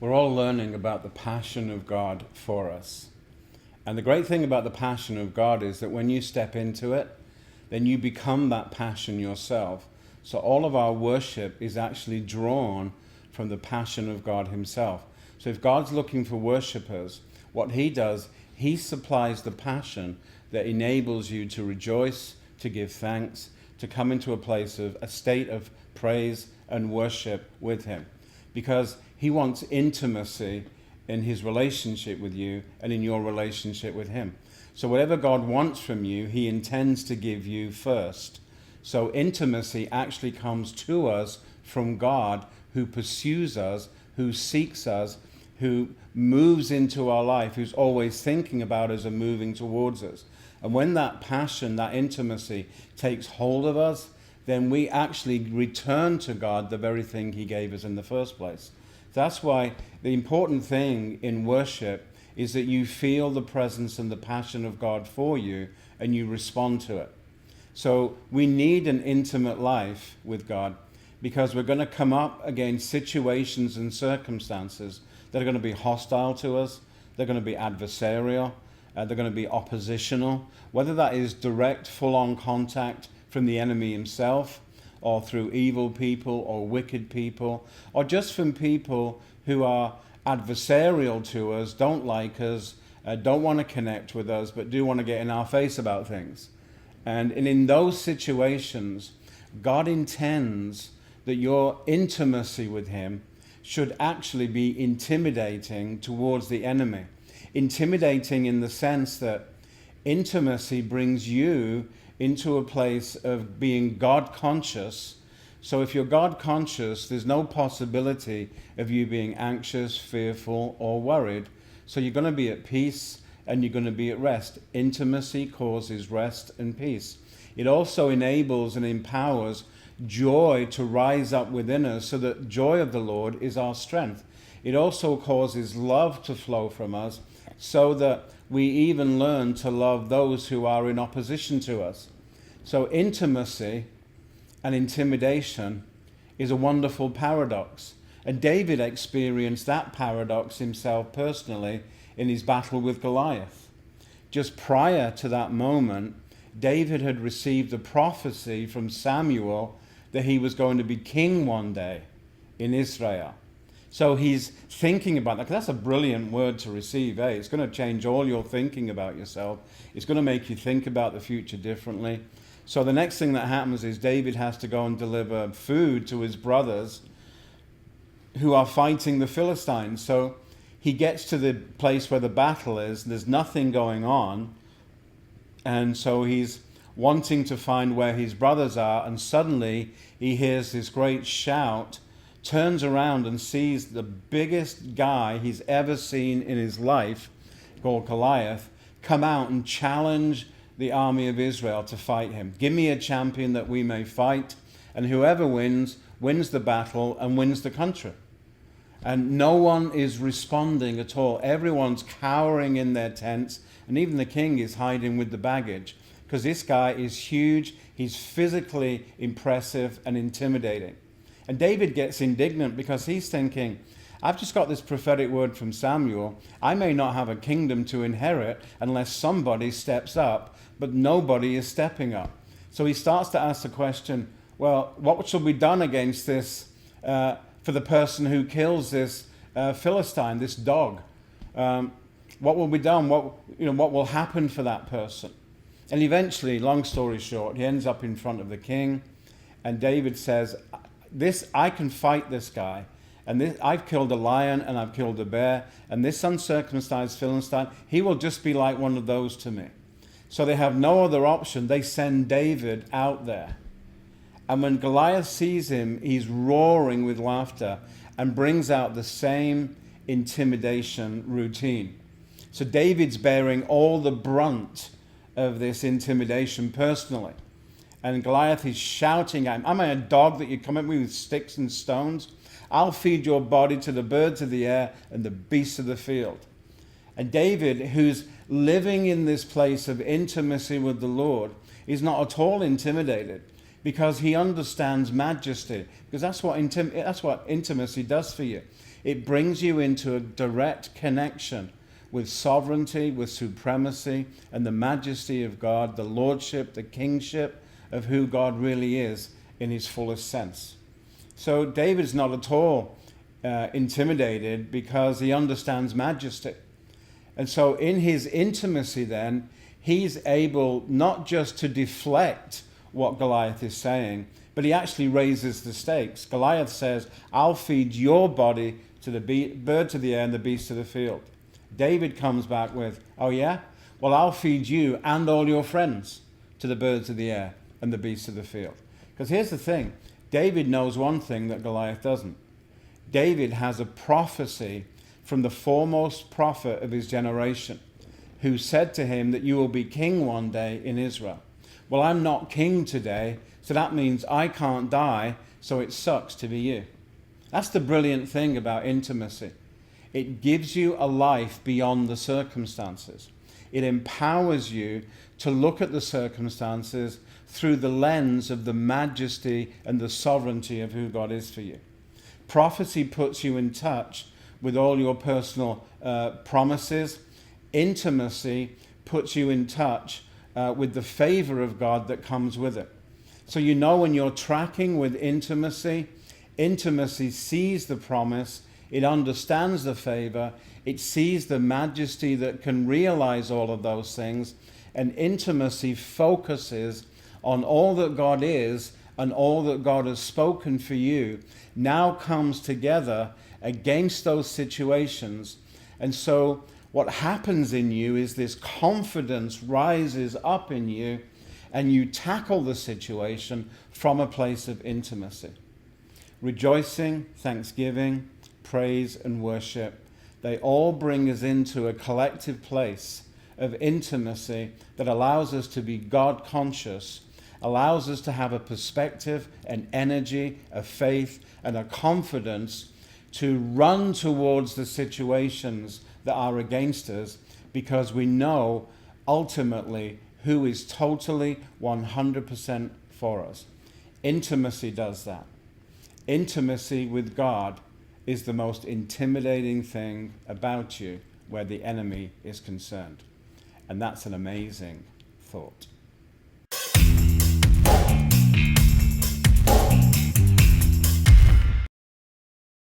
We're all learning about the passion of God for us. And the great thing about the passion of God is that when you step into it, then you become that passion yourself. So all of our worship is actually drawn from the passion of God himself. So if God's looking for worshipers, what he does, he supplies the passion that enables you to rejoice, to give thanks, to come into a state of praise and worship with him. Because he wants intimacy in his relationship with you and in your relationship with him. So whatever God wants from you, he intends to give you first. So intimacy actually comes to us from God, who pursues us, who seeks us, who moves into our life, who's always thinking about us and moving towards us. And when that passion, that intimacy takes hold of us, then we actually return to God the very thing he gave us in the first place. That's why the important thing in worship is that you feel the presence and the passion of God for you and you respond to it. So we need an intimate life with God because we're going to come up against situations and circumstances that are going to be hostile to us. They're going to be adversarial. They're going to be oppositional. Whether that is direct, full-on contact from the enemy himself, or through evil people or wicked people, or just from people who are adversarial to us, don't like us, don't want to connect with us, but do want to get in our face about things. And in those situations, God intends that your intimacy with him should actually be intimidating towards the enemy. Intimidating in the sense that intimacy brings you into a place of being God conscious. So if you're God conscious, there's no possibility of you being anxious, fearful, or worried. So you're going to be at peace and you're going to be at rest. Intimacy causes rest and peace. It also enables and empowers joy to rise up within us, so that joy of the Lord is our strength. It also causes love to flow from us, so that we even learn to love those who are in opposition to us. So intimacy and intimidation is a wonderful paradox. And David experienced that paradox himself personally in his battle with Goliath. Just prior to that moment, David had received a prophecy from Samuel that he was going to be king one day in Israel. So he's thinking about that, because that's a brilliant word to receive. It's going to change all your thinking about yourself. It's going to make you think about the future differently. So the next thing that happens is David has to go and deliver food to his brothers who are fighting the Philistines. So he gets to the place where the battle is. There's nothing going on. And so he's wanting to find where his brothers are. And suddenly he hears this great shout, turns around and sees the biggest guy he's ever seen in his life, called Goliath, come out and challenge the army of Israel to fight him. Give me a champion that we may fight, and whoever wins the battle and wins the country. And no one is responding at all. Everyone's cowering in their tents, and even the king is hiding with the baggage, because this guy is huge, he's physically impressive and intimidating. And David gets indignant because he's thinking, I've just got this prophetic word from Samuel. I may not have a kingdom to inherit unless somebody steps up, but nobody is stepping up. So he starts to ask the question, well, what shall be done against this, for the person who kills this Philistine, this dog? What will be done? What will happen for that person? And eventually, long story short, he ends up in front of the king, and David says, I can fight this guy, and I've killed a lion and I've killed a bear, and this uncircumcised Philistine, he will just be like one of those to me. So they have no other option. They send David out there. And when Goliath sees him, he's roaring with laughter and brings out the same intimidation routine. So David's bearing all the brunt of this intimidation personally. And Goliath is shouting at him, am I a dog that you come at me with sticks and stones? I'll feed your body to the birds of the air and the beasts of the field. And David, who's living in this place of intimacy with the Lord, is not at all intimidated, because he understands majesty. Because that's what intimacy does for you. It brings you into a direct connection with sovereignty, with supremacy, and the majesty of God, the lordship, the kingship of who God really is in his fullest sense. So David's not at all intimidated because he understands majesty. And so in his intimacy then, he's able not just to deflect what Goliath is saying, but he actually raises the stakes. Goliath says, I'll feed your body to the birds of the air and the beasts of the field. David comes back with, oh yeah? Well, I'll feed you and all your friends to the birds of the air and the beasts of the field. Because here's the thing. David knows one thing that Goliath doesn't. David has a prophecy from the foremost prophet of his generation, who said to him that you will be king one day in Israel. Well, I'm not king today, so that means I can't die, so it sucks to be you. That's the brilliant thing about intimacy. It gives you a life beyond the circumstances. It empowers you to look at the circumstances through the lens of the majesty and the sovereignty of who God is for you. Prophecy puts you in touch with all your personal promises. Intimacy puts you in touch with the favor of God that comes with it. So you know when you're tracking with intimacy, intimacy sees the promise, it understands the favor, it sees the majesty that can realize all of those things, and intimacy focuses on all that God is and all that God has spoken for you now comes together against those situations. And so what happens in you is this confidence rises up in you, and you tackle the situation from a place of intimacy. Rejoicing, thanksgiving, praise, and worship, they all bring us into a collective place of intimacy that allows us to be God conscious, allows us to have a perspective, an energy, a faith, and a confidence to run towards the situations that are against us, because we know ultimately who is totally 100% for us. Intimacy does that. Intimacy with God is the most intimidating thing about you where the enemy is concerned. And that's an amazing thought.